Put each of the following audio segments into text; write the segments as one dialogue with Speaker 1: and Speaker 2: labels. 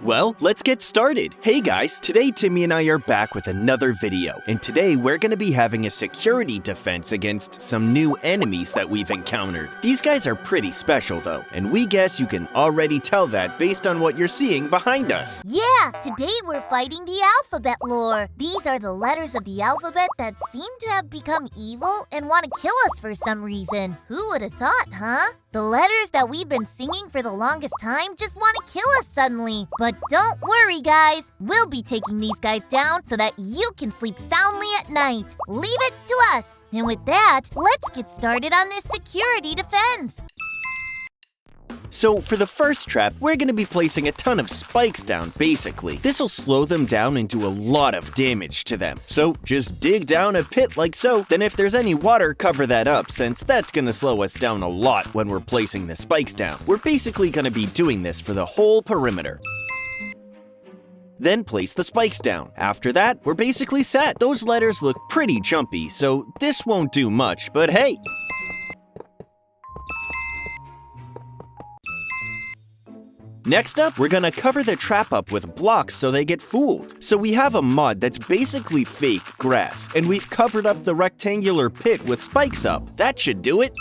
Speaker 1: Well, let's get started. Hey guys, today Timmy and I are back with another video, and today we're going to be having a security defense against some new enemies that we've encountered. These guys are pretty special though, and we guess you can already tell that based on what you're seeing behind us.
Speaker 2: Yeah, today we're fighting the alphabet lore. These are the letters of the alphabet that seem to have become evil and want to kill us for some reason. Who would have thought, huh? The letters that we've been singing for the longest time just want to kill us suddenly. But don't worry, guys. We'll be taking these guys down so that you can sleep soundly at night. Leave it to us. And with that, let's get started on this security defense.
Speaker 1: So for the first trap, we're going to be placing a ton of spikes down, basically. This will slow them down and do a lot of damage to them. So just dig down a pit like so, then if there's any water, cover that up, since that's going to slow us down a lot when we're placing the spikes down. We're basically going to be doing this for the whole perimeter. Then place the spikes down. After that, we're basically set. Those letters look pretty jumpy, so this won't do much, but hey! Next up, we're gonna cover the trap up with blocks so they get fooled. So we have a mod that's basically fake grass, and we've covered up the rectangular pit with spikes up. That should do it.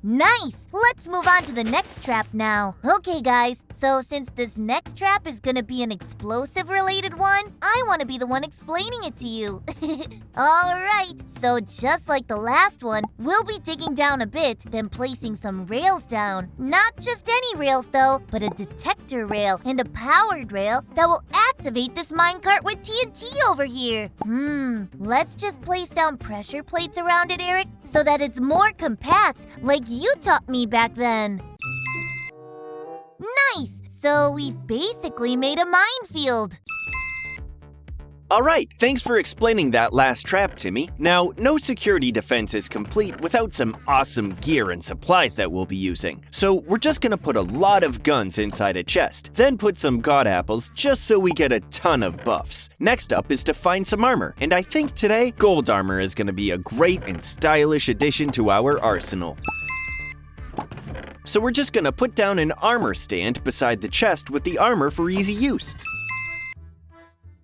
Speaker 2: Nice! Let's move on to the next trap now. Okay, guys, so since this next trap is gonna be an explosive-related one, I want to be the one explaining it to you. Alright, so just like the last one, we'll be digging down a bit, then placing some rails down. Not just any rails, though, but a detector rail and a powered rail that will activate this minecart with TNT over here. Let's just place down pressure plates around it, Eric, so that it's more compact, like you taught me back then. Nice! So we've basically made a minefield.
Speaker 1: Alright, thanks for explaining that last trap, Timmy. Now, no security defense is complete without some awesome gear and supplies that we'll be using. So we're just gonna put a lot of guns inside a chest, then put some god apples just so we get a ton of buffs. Next up is to find some armor, and I think today, gold armor is gonna be a great and stylish addition to our arsenal. So we're just gonna put down an armor stand beside the chest with the armor for easy use.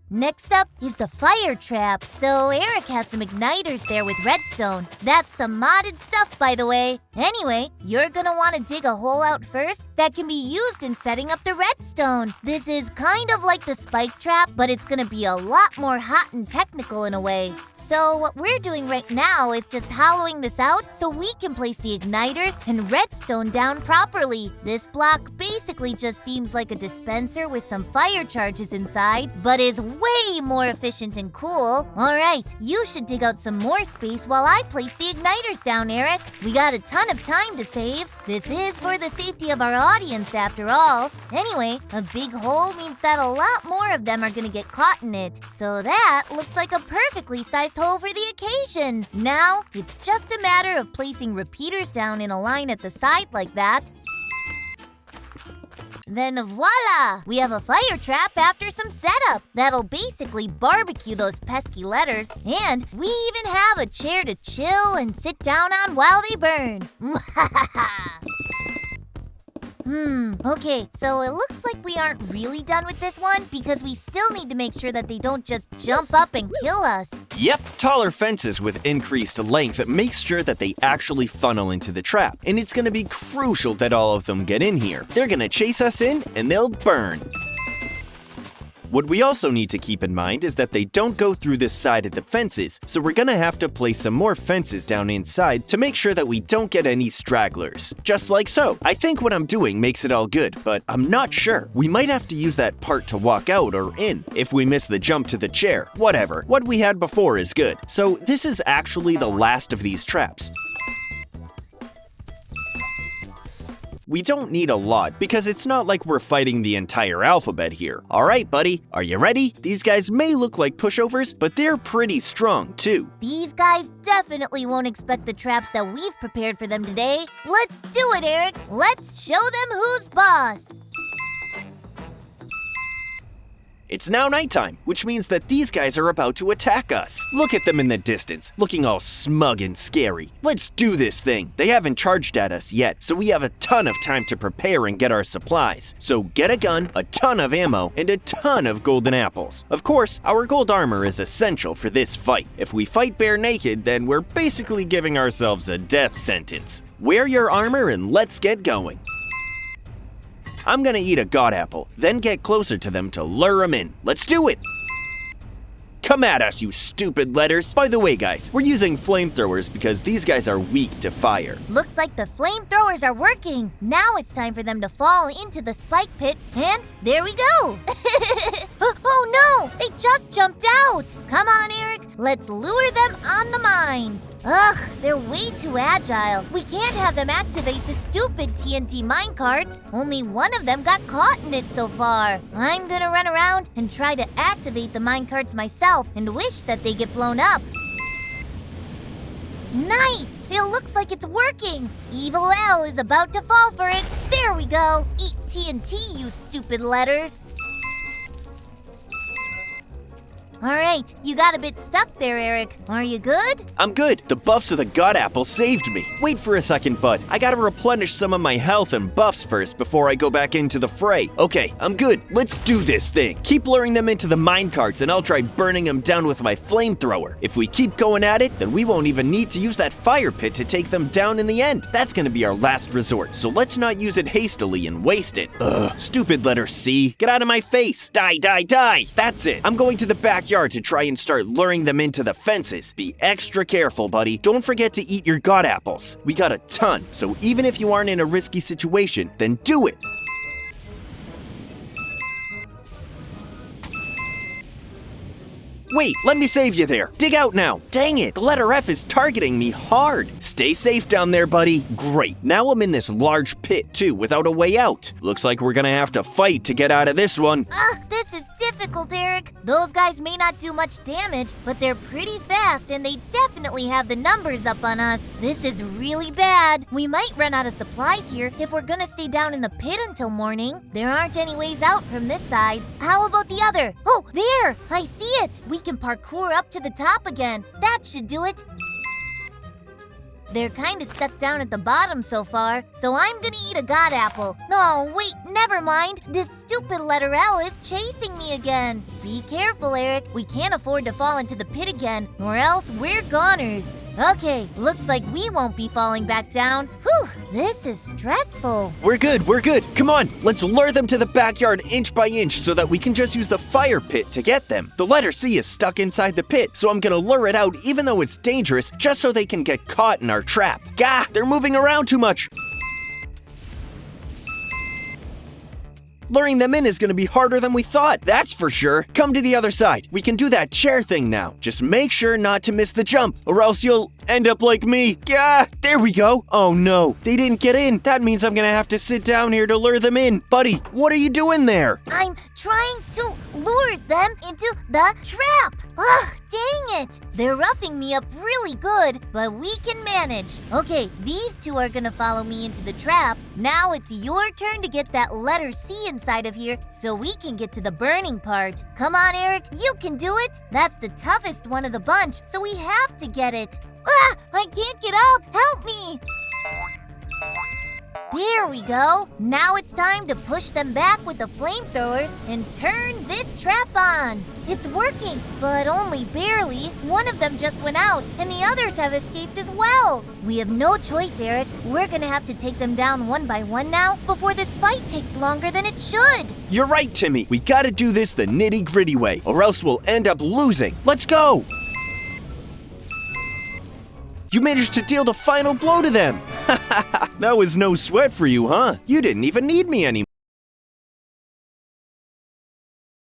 Speaker 2: Next up is the fire trap. So Eric has some igniters there with redstone. That's some modded stuff, by the way. Anyway, you're gonna want to dig a hole out first that can be used in setting up the redstone. This is kind of like the spike trap, but it's gonna be a lot more hot and technical in a way. So what we're doing right now is just hollowing this out so we can place the igniters and redstone down properly. This block basically just seems like a dispenser with some fire charges inside, but is way more efficient and cool. Alright, you should dig out some more space while I place the igniters down, Eric. We got a ton of time to save. This is for the safety of our audience after all. Anyway, a big hole means that a lot more of them are gonna get caught in it. So that looks like a perfectly sized hole for the occasion. Now, it's just a matter of placing repeaters down in a line at the side like that. Then voila! We have a fire trap after some setup. That'll basically barbecue those pesky letters, and we even have a chair to chill and sit down on while they burn. Okay, so it looks like we aren't really done with this one because we still need to make sure that they don't just jump up and kill us.
Speaker 1: Yep, taller fences with increased length makes sure that they actually funnel into the trap, and it's gonna be crucial that all of them get in here. They're gonna chase us in, and they'll burn. What we also need to keep in mind is that they don't go through this side of the fences, so we're gonna have to place some more fences down inside to make sure that we don't get any stragglers. Just like so. I think what I'm doing makes it all good, but I'm not sure. We might have to use that part to walk out or in. If we miss the jump to the chair, whatever. What we had before is good. So this is actually the last of these traps. We don't need a lot because it's not like we're fighting the entire alphabet here. Alright, buddy, are you ready? These guys may look like pushovers, but they're pretty strong too.
Speaker 2: These guys definitely won't expect the traps that we've prepared for them today. Let's do it, Eric. Let's show them who's boss.
Speaker 1: It's now nighttime, which means that these guys are about to attack us. Look at them in the distance, looking all smug and scary. Let's do this thing. They haven't charged at us yet, so we have a ton of time to prepare and get our supplies. So get a gun, a ton of ammo, and a ton of golden apples. Of course, our gold armor is essential for this fight. If we fight bare naked, then we're basically giving ourselves a death sentence. Wear your armor and let's get going. I'm gonna eat a god apple, then get closer to them to lure them in. Let's do it! Come at us, you stupid letters! By the way, guys, we're using flamethrowers because these guys are weak to fire.
Speaker 2: Looks like the flamethrowers are working. Now it's time for them to fall into the spike pit, and there we go! Oh no! They just jumped out! Come on, Eric, let's lure them on the mines. Ugh, they're way too agile. We can't have them activate the stupid TNT minecarts. Only one of them got caught in it so far. I'm gonna run around and try to activate the minecarts myself and wish that they get blown up. Nice! It looks like it's working. Evil L is about to fall for it. There we go. Eat TNT, you stupid letters. All right, you got a bit stuck there, Eric. Are you good?
Speaker 1: I'm good. The buffs of the god apple saved me. Wait for a second, bud. I gotta replenish some of my health and buffs first before I go back into the fray. Okay, I'm good. Let's do this thing. Keep luring them into the minecarts and I'll try burning them down with my flamethrower. If we keep going at it, then we won't even need to use that fire pit to take them down in the end. That's gonna be our last resort, so let's not use it hastily and waste it. Ugh, stupid letter C. Get out of my face. Die, die, die. That's it. I'm going to the backyard to try and start luring them into the fences. Be extra careful, buddy. Don't forget to eat your god apples. We got a ton, so even if you aren't in a risky situation, then do it. Wait, let me save you there. Dig out now. Dang it, the letter F is targeting me hard. Stay safe down there, buddy. Great, now I'm in this large pit too, without a way out. Looks like we're gonna have to fight to get out of this one.
Speaker 2: This is difficult, Eric. Those guys may not do much damage, but they're pretty fast and they definitely have the numbers up on us. This is really bad. We might run out of supplies here if we're gonna stay down in the pit until morning. There aren't any ways out from this side. How about the other? Oh, there! I see it! We can parkour up to the top again. That should do it. They're kinda stuck down at the bottom so far, so I'm gonna eat a god apple. No, wait, never mind. This stupid letter L is chasing me again. Be careful, Eric. We can't afford to fall into the pit again, or else we're goners. Okay, looks like we won't be falling back down. Whew, this is stressful.
Speaker 1: We're good. Come on, let's lure them to the backyard inch by inch so that we can just use the fire pit to get them. The letter C is stuck inside the pit, so I'm gonna lure it out even though it's dangerous, just so they can get caught in our trap. Gah, they're moving around too much. Luring them in is gonna be harder than we thought, that's for sure. Come to the other side. We can do that chair thing now. Just make sure not to miss the jump, or else you'll end up like me. Yeah, there we go. Oh no, they didn't get in. That means I'm gonna have to sit down here to lure them in. Buddy, what are you doing there?
Speaker 2: I'm trying to lure them into the trap. Ugh, dang it. They're roughing me up really good, but we can manage. Okay, these two are gonna follow me into the trap. Now it's your turn to get that letter C inside of here so we can get to the burning part. Come on, Eric, you can do it. That's the toughest one of the bunch, so we have to get it. Ah, I can't get up. Help me. There we go. Now it's time to push them back with the flamethrowers and turn this trap on. It's working, but only barely. One of them just went out, and the others have escaped as well. We have no choice, Eric. We're gonna have to take them down one by one now before this fight takes longer than it should.
Speaker 1: You're right, Timmy. We gotta do this the nitty-gritty way, or else we'll end up losing. Let's go! You managed to deal the final blow to them! That was no sweat for you, huh? You didn't even need me anymore.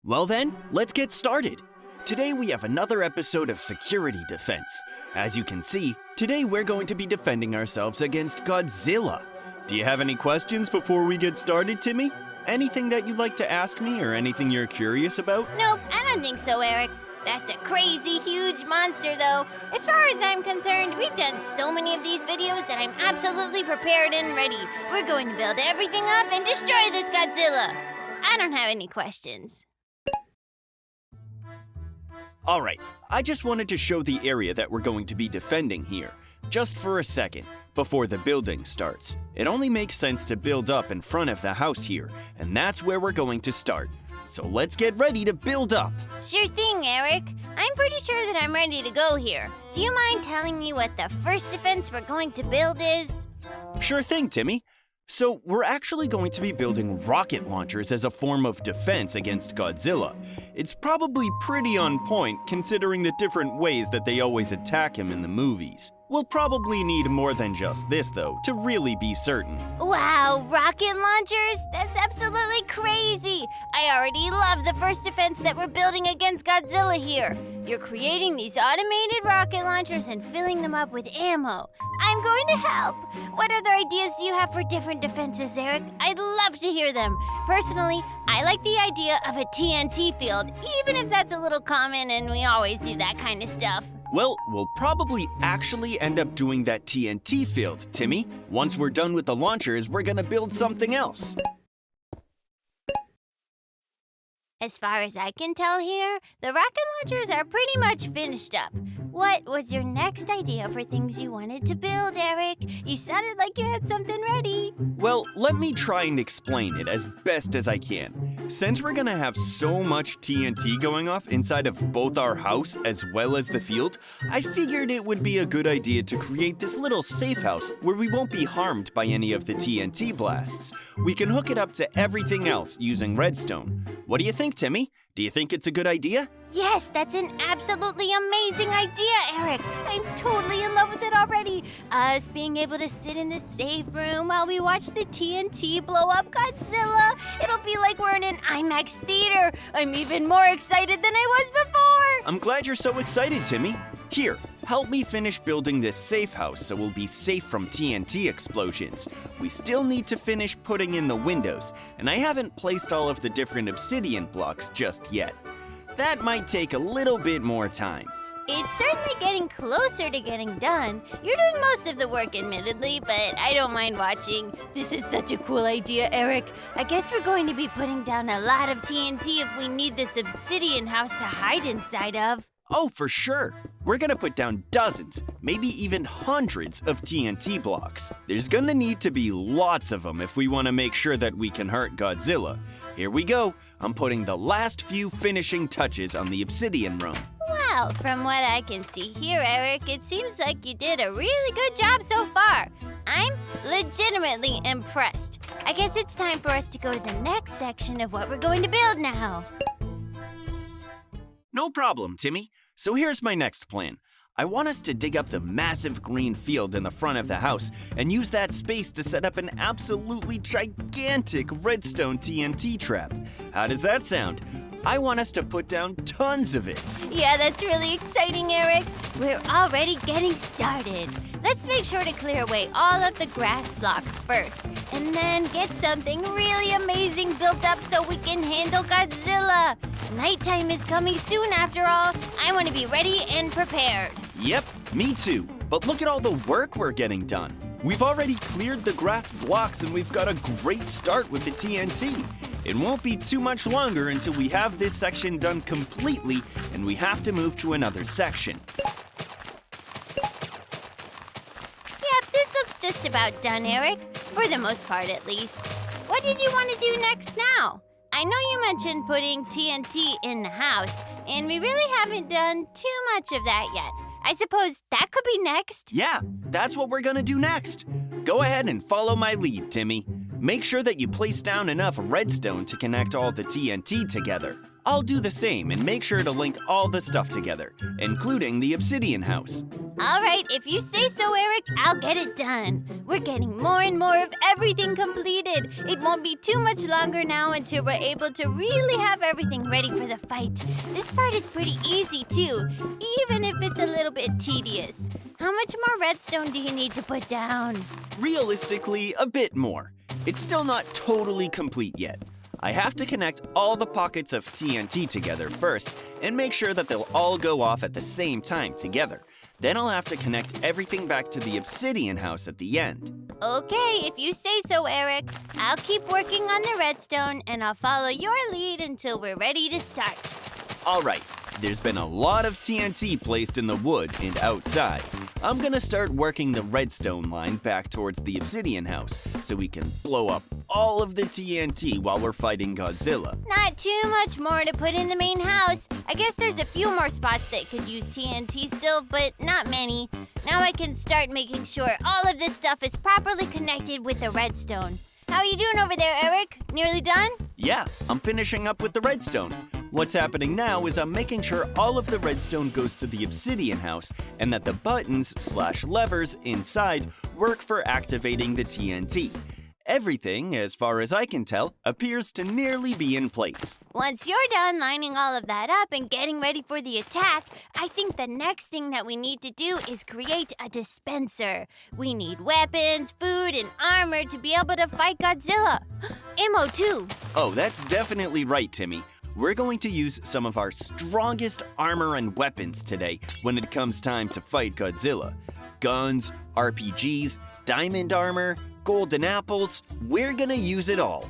Speaker 1: Well then, let's get started. Today we have another episode of Security Defense. As you can see, today we're going to be defending ourselves against Godzilla. Do you have any questions before we get started, Timmy? Anything that you'd like to ask me or anything you're curious about?
Speaker 3: Nope, I don't think so, Eric. That's a crazy, huge monster, though. As far as I'm concerned, we've done so many of these videos that I'm absolutely prepared and ready. We're going to build everything up and destroy this Godzilla. I don't have any questions.
Speaker 1: Alright, I just wanted to show the area that we're going to be defending here, just for a second, before the building starts. It only makes sense to build up in front of the house here, and that's where we're going to start. So let's get ready to build up.
Speaker 3: Sure thing, Eric. I'm pretty sure that I'm ready to go here. Do you mind telling me what the first defense we're going to build is?
Speaker 1: Sure thing, Timmy. So we're actually going to be building rocket launchers as a form of defense against Godzilla. It's probably pretty on point considering the different ways that they always attack him in the movies. We'll probably need more than just this though, to really be certain.
Speaker 3: Wow, rocket launchers? That's absolutely crazy! I already love the first defense that we're building against Godzilla here. You're creating these automated rocket launchers and filling them up with ammo. I'm going to help. What other ideas do you have for different defenses, Eric? I'd love to hear them. Personally, I like the idea of a TNT field, even if that's a little common and we always do that kind of stuff.
Speaker 1: Well, we'll probably actually end up doing that TNT field, Timmy. Once we're done with the launchers, we're gonna build something else.
Speaker 3: As far as I can tell here, the rocket launchers are pretty much finished up. What was your next idea for things you wanted to build, Eric? You sounded like you had something ready.
Speaker 1: Well, let me try and explain it as best as I can. Since we're gonna have so much TNT going off inside of both our house as well as the field, I figured it would be a good idea to create this little safe house where we won't be harmed by any of the TNT blasts. We can hook it up to everything else using redstone. What do you think, Timmy? Do you think it's a good idea?
Speaker 3: Yes, that's an absolutely amazing idea, Eric. I'm totally in love with it already. Us being able to sit in the safe room while we watch the TNT blow up Godzilla. It'll be like we're in an IMAX theater. I'm even more excited than I was before.
Speaker 1: I'm glad you're so excited, Timmy. Here, help me finish building this safe house so we'll be safe from TNT explosions. We still need to finish putting in the windows, and I haven't placed all of the different obsidian blocks just yet. That might take a little bit more time.
Speaker 3: It's certainly getting closer to getting done. You're doing most of the work, admittedly, but I don't mind watching. This is such a cool idea, Eric. I guess we're going to be putting down a lot of TNT if we need this obsidian house to hide inside of.
Speaker 1: Oh, for sure. We're gonna put down dozens, maybe even hundreds of TNT blocks. There's gonna need to be lots of them if we want to make sure that we can hurt Godzilla. Here we go. I'm putting the last few finishing touches on the obsidian room.
Speaker 3: Well, from what I can see here, Eric, it seems like you did a really good job so far. I'm legitimately impressed. I guess it's time for us to go to the next section of what we're going to build now.
Speaker 1: No problem, Timmy. So here's my next plan. I want us to dig up the massive green field in the front of the house and use that space to set up an absolutely gigantic redstone TNT trap. How does that sound? I want us to put down tons of it.
Speaker 3: Yeah, that's really exciting, Eric. We're already getting started. Let's make sure to clear away all of the grass blocks first, and then get something really amazing built up so we can handle Godzilla. Nighttime is coming soon after all. I want to be ready and prepared.
Speaker 1: Yep, me too. But look at all the work we're getting done. We've already cleared the grass blocks and we've got a great start with the TNT. It won't be too much longer until we have this section done completely and we have to move to another section.
Speaker 3: Yep, this looks just about done, Eric. For the most part, at least. What did you want to do next now? I know you mentioned putting TNT in the house, and we really haven't done too much of that yet. I suppose that could be next?
Speaker 1: Yeah, that's what we're gonna do next. Go ahead and follow my lead, Timmy. Make sure that you place down enough redstone to connect all the TNT together. I'll do the same and make sure to link all the stuff together, including the obsidian house.
Speaker 3: All right, if you say so, Eric, I'll get it done. We're getting more and more of everything completed. It won't be too much longer now until we're able to really have everything ready for the fight. This part is pretty easy, too, even if it's a little bit tedious. How much more redstone do you need to put down?
Speaker 1: Realistically, a bit more. It's still not totally complete yet. I have to connect all the pockets of TNT together first and make sure that they'll all go off at the same time together. Then I'll have to connect everything back to the obsidian house at the end.
Speaker 3: Okay, if you say so, Eric. I'll keep working on the redstone and I'll follow your lead until we're ready to start.
Speaker 1: All right, There's been a lot of TNT placed in the wood and outside. I'm gonna start working the redstone line back towards the obsidian house so we can blow up all of the TNT while we're fighting Godzilla.
Speaker 3: Not too much more to put in the main house. I guess there's a few more spots that could use TNT still, but not many. Now I can start making sure all of this stuff is properly connected with the redstone. How are you doing over there, Eric? Nearly done?
Speaker 1: Yeah, I'm finishing up with the redstone. What's happening now is I'm making sure all of the redstone goes to the obsidian house and that the buttons/levers inside work for activating the TNT. Everything, as far as I can tell, appears to nearly be in place.
Speaker 3: Once you're done lining all of that up and getting ready for the attack, I think the next thing that we need to do is create a dispenser. We need weapons, food, and armor to be able to fight Godzilla. Ammo too.
Speaker 1: Oh, that's definitely right, Timmy. We're going to use some of our strongest armor and weapons today when it comes time to fight Godzilla. Guns, RPGs, diamond armor, golden apples, we're gonna use it all.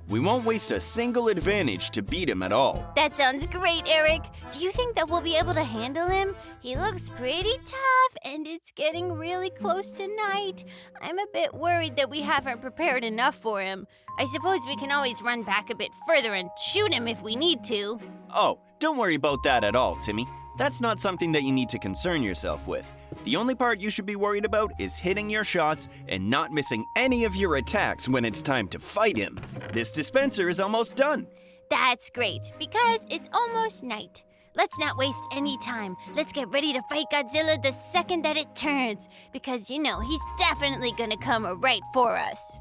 Speaker 1: We won't waste a single advantage to beat him at all.
Speaker 3: That sounds great, Eric. Do you think that we'll be able to handle him? He looks pretty tough, and it's getting really close to night. I'm a bit worried that we haven't prepared enough for him. I suppose we can always run back a bit further and shoot him if we need to.
Speaker 1: Oh, don't worry about that at all, Timmy. That's not something that you need to concern yourself with. The only part you should be worried about is hitting your shots and not missing any of your attacks when it's time to fight him. This dispenser is almost done.
Speaker 3: That's great, because it's almost night. Let's not waste any time. Let's get ready to fight Godzilla the second that it turns, because you know he's definitely gonna come right for us.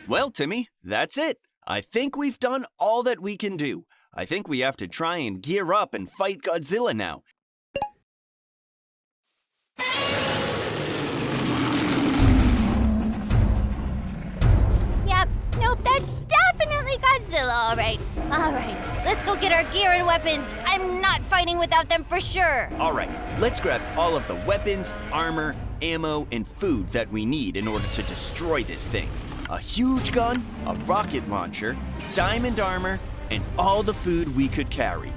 Speaker 1: Well, Timmy, that's it. I think we've done all that we can do. I think we have to try and gear up and fight Godzilla now.
Speaker 3: Yep, nope, that's definitely Godzilla, all right. All right, let's go get our gear and weapons. I'm not fighting without them for sure.
Speaker 1: All right, let's grab all of the weapons, armor, ammo, and food that we need in order to destroy this thing. A huge gun, a rocket launcher, diamond armor, and all the food we could carry.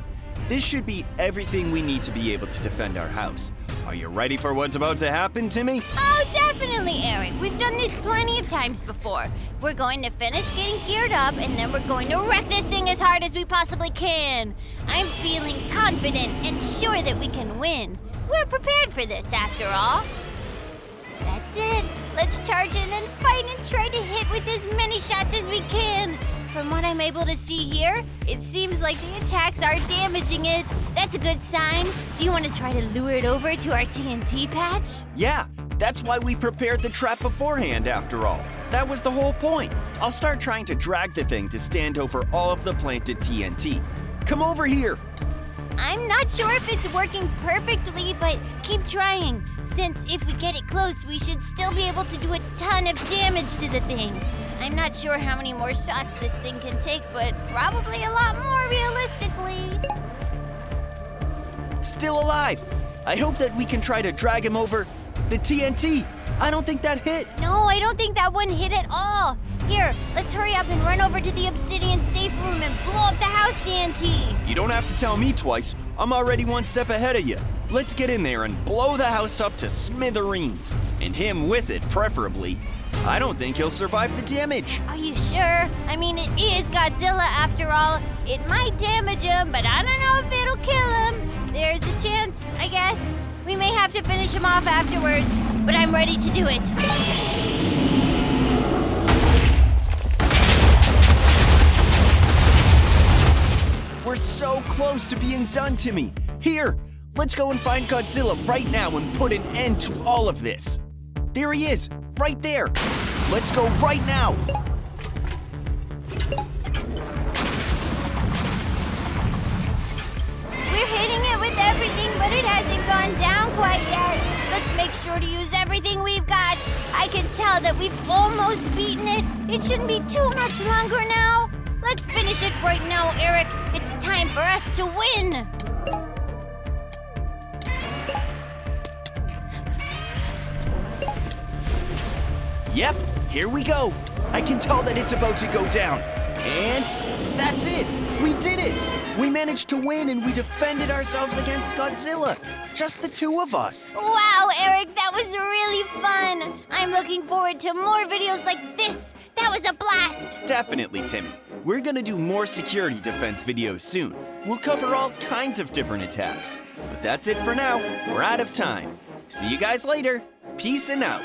Speaker 1: This should be everything we need to be able to defend our house. Are you ready for what's about to happen, Timmy?
Speaker 3: Oh, definitely, Eric. We've done this plenty of times before. We're going to finish getting geared up, and then we're going to wreck this thing as hard as we possibly can. I'm feeling confident and sure that we can win. We're prepared for this, after all. That's it. Let's charge in and fight and try to hit with as many shots as we can. From what I'm able to see here, it seems like the attacks are damaging it. That's a good sign. Do you want to try to lure it over to our TNT patch?
Speaker 1: Yeah, that's why we prepared the trap beforehand, after all. That was the whole point. I'll start trying to drag the thing to stand over all of the planted TNT. Come over here.
Speaker 3: I'm not sure if it's working perfectly, but keep trying. Since if we get it close, we should still be able to do a ton of damage to the thing. I'm not sure how many more shots this thing can take, but probably a lot more realistically.
Speaker 1: Still alive. I hope that we can try to drag him over the TNT. I don't think that hit.
Speaker 3: No, I don't think that one hit at all. Here, let's hurry up and run over to the obsidian safe room and blow up the house TNT.
Speaker 1: You don't have to tell me twice. I'm already one step ahead of you. Let's get in there and blow the house up to smithereens. And him with it, preferably. I don't think he'll survive the damage.
Speaker 3: Are you sure? I mean, it is Godzilla after all. It might damage him, but I don't know if it'll kill him. There's a chance, I guess. We may have to finish him off afterwards, but I'm ready to do it.
Speaker 1: We're so close to being done, Timmy. Here, let's go and find Godzilla right now and put an end to all of this. There he is, right there. Let's go right now.
Speaker 3: We're hitting it with everything, but it hasn't gone down quite yet. Let's make sure to use everything we've got. I can tell that we've almost beaten it. It shouldn't be too much longer now. Let's finish it right now, Eric. It's time for us to win.
Speaker 1: Yep, here we go. I can tell that it's about to go down. And that's it! We did it! We managed to win and we defended ourselves against Godzilla. Just the two of us.
Speaker 3: Wow, Eric, that was really fun. I'm looking forward to more videos like this. That was a blast.
Speaker 1: Definitely, Timmy. We're gonna do more security defense videos soon. We'll cover all kinds of different attacks. But that's it for now. We're out of time. See you guys later. Peace and out.